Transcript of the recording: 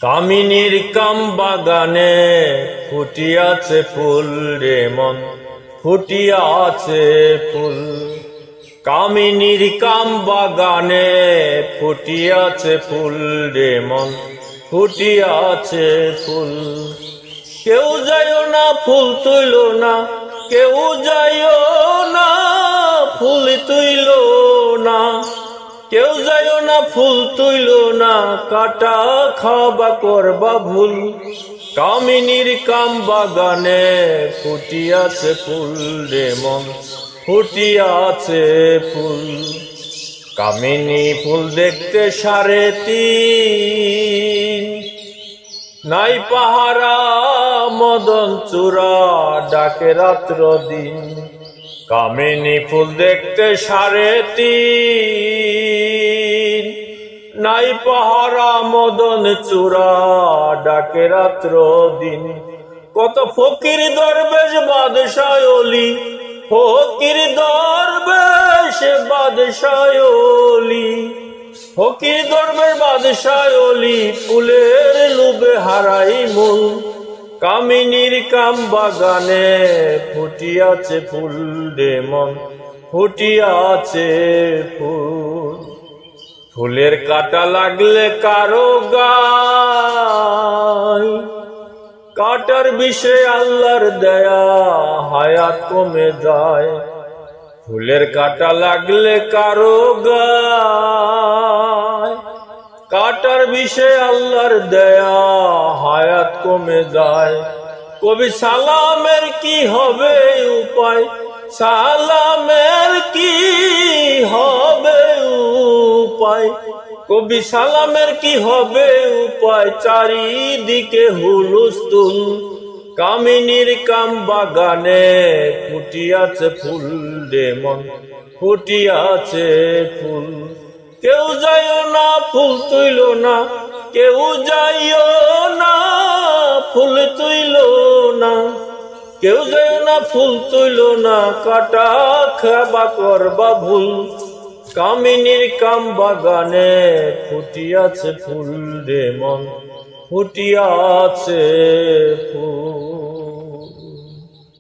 কামিনীর কাম বাগানে ফুটিয়াছে ফুল রে মন, ফুটিয়াছে ফুল। কামিনীর কাম বাগানে ফুটিয়াছে ফুল রে মন, ফুটিয়াছে ফুল। কেউ যাইও না ফুল তুইল না, কেউ যাইও না ফুল তুইল না, কেউ যাইও না ফুল তুইল না, কাটা খাবা করবা ভুল। কামিনীর কাম বাগানে ফুটিয়াছে ফুল রে মন, ফুটিয়াছে ফুল। কামিনী ফুল দেখতে 3.5, নাই পাহারা মদন চূড়া ডাকে রাত্র দিন। কামিনী ফুল দেখতে 3.5, নাই পাহারা মদন চূড়া ডাকে রাত্র দিন। কত ফকির দরবেশ বাদশাহ ওলি, ফকির দরবেশ বাদশাহ ওলি, ফকির দরবেশ বাদশাহ ওলি, ফুলের লোভে হারাই মূল। কামিনীর কাম বাগানে ফুটিয়াছে ফুল রে মন, ফুটিয়াছে ফুল। ফুলের কাটা লাগলে কারো গায়, কাটার বিষে আল্লাহর দয়া হায়াত কমে যায়। ফুলের কাটা লাগলে কারো গায়, কাটার বিষে আল্লাহর দয়া হায়াত কমে যায়। কবি সালামের কি হবে উপায়, সালামের কি হবে উপায়, কবি সালামের কি হবে উপায়, চারিদিকে হুলস্থুল। কামিনীর কাম বাগানে ফুটিয়াছে ফুল রে মন, ফুটিয়াছে ফুল। কেউ যাইও না ফুল তুইল না, কেউ যাইও না ফুল তুইল না, কেউ যাইও না ফুল তুইল না, কাটা খাবা করবা ভুল। কামিনীর কাম বাগানে ফুটিয়াছে ফুল রে মন, ফুটিয়াছে ফুল।